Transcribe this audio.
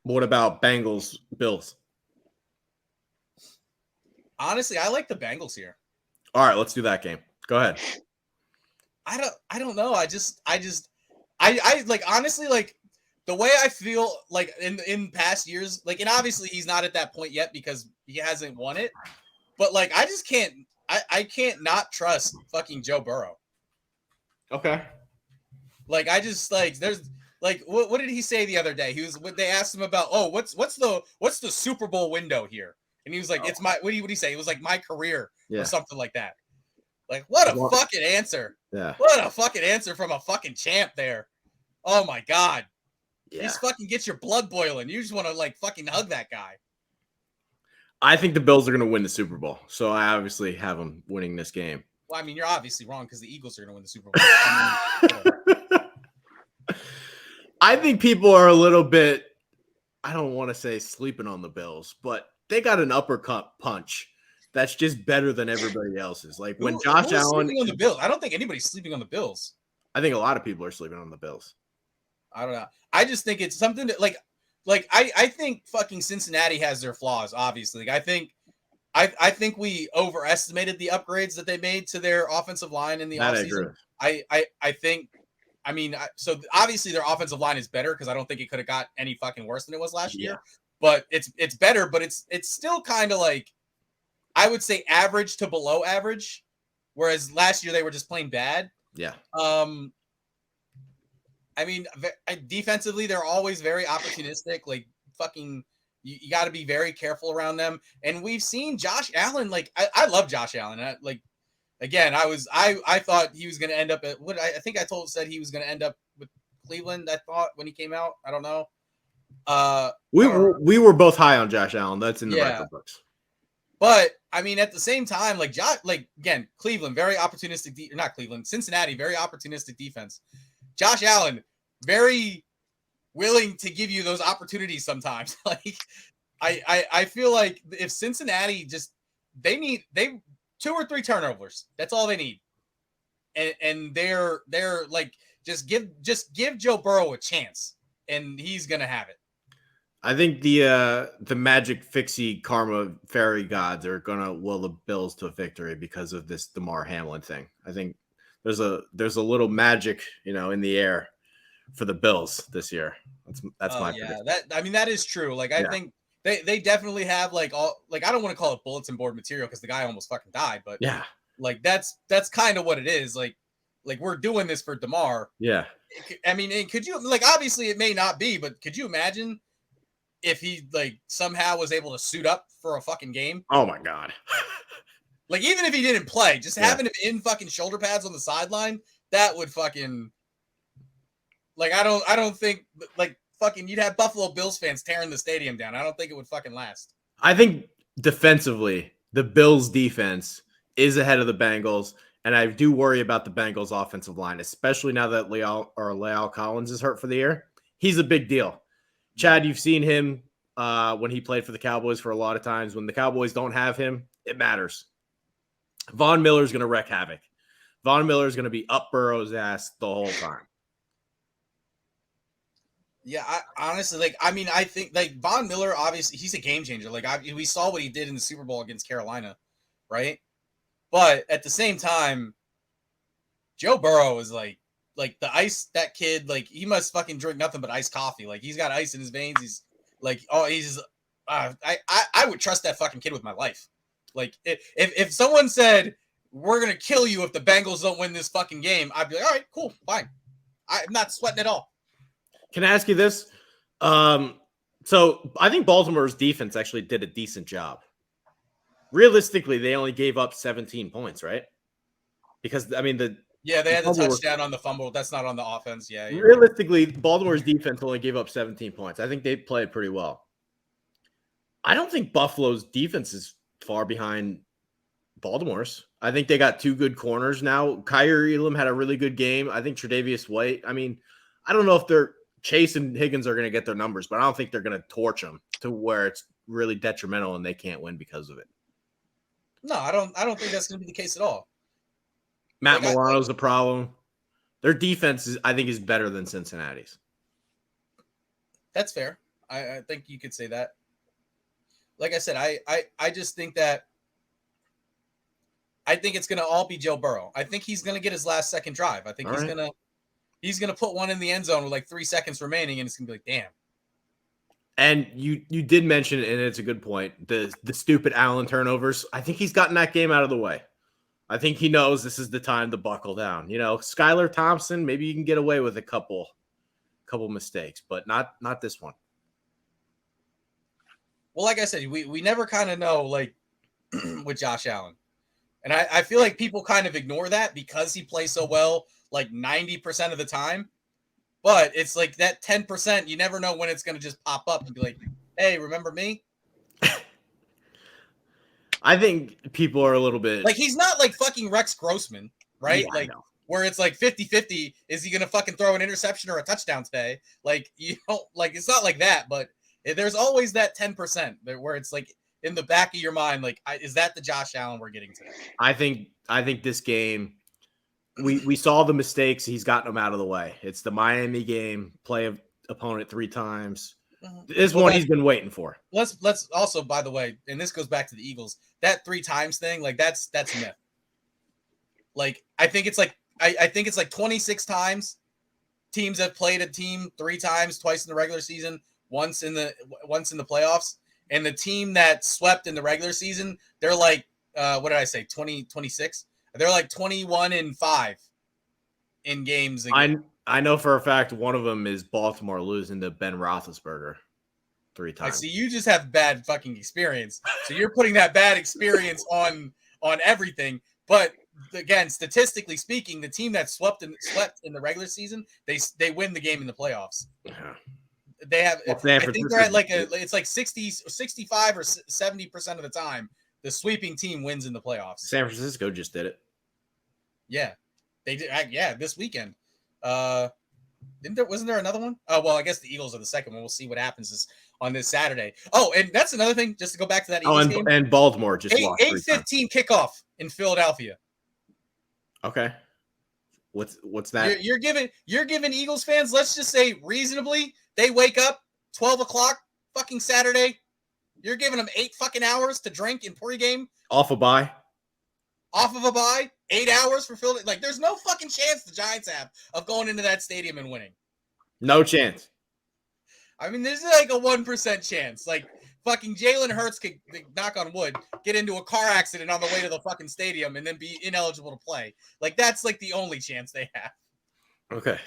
What about Bengals, Bills? Honestly, I like the Bengals here. All right, let's do that game. Go ahead. I don't know. I like honestly like the way I feel like in past years, like, and obviously he's not at that point yet because he hasn't won it. But like I just can't I can't not trust fucking Joe Burrow. Okay. Like I just like there's like what did he say the other day? They asked him about what's the Super Bowl window here? And he was like, it's my what did he say? It was like my career or something like that. Like what a fucking answer. Yeah. What a fucking answer from a fucking champ there. Oh my god. Yeah. Just fucking gets your blood boiling. You just want to like fucking hug that guy. I think the Bills are going to win the Super Bowl. So I obviously have them winning this game. Well, I mean, you're obviously wrong because the Eagles are going to win the Super Bowl. I think people are a little bit, I don't want to say sleeping on the Bills, but they got an uppercut punch that's just better than everybody else's. Like when Josh Allen sleeping on the Bills. I don't think anybody's sleeping on the Bills. I think a lot of people are sleeping on the Bills. I don't know. I just think it's something that I think fucking Cincinnati has their flaws, obviously. Like, I think we overestimated the upgrades that they made to their offensive line in the offseason. I think, I mean, so obviously their offensive line is better because I don't think it could have got any fucking worse than it was last year. But it's better, but it's still kind of like, I would say average to below average, whereas last year they were just plain bad. Yeah. I mean, defensively, they're always very opportunistic. Like, fucking, you got to be very careful around them. And we've seen Josh Allen. Like, I love Josh Allen. Again, I thought he was going to end up at what I think I said he was going to end up with Cleveland. I thought when he came out, I don't know. We were both high on Josh Allen. That's in the record books. But I mean, at the same time, again, Cleveland, very opportunistic. Not Cleveland, Cincinnati, very opportunistic defense. Josh Allen, very willing to give you those opportunities sometimes. Like, I feel like if Cincinnati they 2 or 3 turnovers, that's all they need, and they're like just give Joe Burrow a chance, and he's gonna have it. I think the magic fixie karma fairy gods are gonna will the Bills to victory because of this Demar Hamlin thing. I think there's a little magic, in the air for the Bills this year. That's my prediction. That is true. Like I think they definitely have I don't want to call it bulletin board material because the guy almost fucking died, but like that's kind of what it is. Like we're doing this for Demar. Yeah. I mean, could you obviously it may not be, but could you imagine if he somehow was able to suit up for a fucking game? Oh my god. Like, even if he didn't play, just having him in fucking shoulder pads on the sideline, that would fucking I don't think fucking you'd have Buffalo Bills fans tearing the stadium down. I don't think it would fucking last. I think defensively, the Bills defense is ahead of the Bengals, and I do worry about the Bengals offensive line, especially now that La'el Collins is hurt for the year. He's a big deal. Chad, you've seen him when he played for the Cowboys for a lot of times. When the Cowboys don't have him, it matters. Von Miller is going to wreak havoc. Von Miller is going to be up Burrow's ass the whole time. Yeah, honestly, I think Von Miller, obviously, he's a game changer. We saw what he did in the Super Bowl against Carolina, right? But at the same time, Joe Burrow is like the ice, that kid, he must fucking drink nothing but iced coffee. Like, he's got ice in his veins. He's I would trust that fucking kid with my life. Like, if someone said, we're going to kill you if the Bengals don't win this fucking game, I'd be like, all right, cool, fine. I'm not sweating at all. Can I ask you this? So I think Baltimore's defense actually did a decent job. Realistically, they only gave up 17 points, right? Because, I mean, they had the touchdown on the fumble. That's not on the offense. Yeah. Realistically, Baltimore's defense only gave up 17 points. I think they played pretty well. I don't think Buffalo's defense is far behind Baltimore's. I think they got 2 good corners now. Kyrie Elam had a really good game. I think Tre'Davious White. I mean, I don't know if Chase and Higgins are going to get their numbers, but I don't think they're going to torch them to where it's really detrimental and they can't win because of it. No, I don't think that's going to be the case at all. Matt Milano's a problem. Their defense I think is better than Cincinnati's. That's fair. I think you could say that. Like I said, I just think that I think it's going to all be Joe Burrow. I think he's going to get his last second drive. I think he's going to put one in the end zone with like 3 seconds remaining, and it's going to be like, damn. And you did mention, and it's a good point, the stupid Allen turnovers. I think he's gotten that game out of the way. I think he knows this is the time to buckle down. Skylar Thompson, maybe you can get away with a couple mistakes, but not this one. Well, like I said, we never kind of know, like, with Josh Allen. And I feel like people kind of ignore that because he plays so well, like 90% of the time. But it's like that 10%, you never know when it's going to just pop up and be like, hey, remember me? I think people are a little bit... Like, he's not like fucking Rex Grossman, right? Yeah, like, where it's like 50-50. Is he going to fucking throw an interception or a touchdown today? Like, it's not like that, but there's always that 10% where it's like in the back of your mind, like, is that the Josh Allen we're getting today? I think this game, we saw the mistakes. He's gotten them out of the way. It's the Miami game, play opponent 3 times. This one he's been waiting for. Let's also, by the way, and this goes back to the Eagles, that 3 times thing, like that's myth. Like I think it's like 26 times teams have played a team 3 times, twice in the regular season, once in the playoffs, and the team that swept in the regular season, they're like what did I say, 26? They're like 21-5 in games. I know for a fact one of them is Baltimore losing to Ben Roethlisberger 3 times. I see you just have bad fucking experience. So you're putting that bad experience on everything. But again, statistically speaking, the team that swept in the regular season, they win the game in the playoffs. Yeah. They have. I think they're at like it's like 65 or 70% of the time the sweeping team wins in the playoffs. San Francisco just did it. Yeah, they did. Yeah, this weekend. Wasn't there another one? Oh, well, I guess the Eagles are the second one. We'll see what happens on this Saturday. Oh, and that's another thing, just to go back to that Eagles game. And Baltimore just lost 8:15 kickoff in Philadelphia. Okay. What's that? You're giving Eagles fans, let's just say reasonably, they wake up 12 o'clock fucking Saturday. You're giving them 8 fucking hours to drink in pregame. Off a bye. 8 hours for Philadelphia. Like, there's no fucking chance the Giants have of going into that stadium and winning. No chance. I mean, there's like a 1% chance. Like, fucking Jalen Hurts could, knock on wood, get into a car accident on the way to the fucking stadium and then be ineligible to play. Like, that's like the only chance they have. Okay.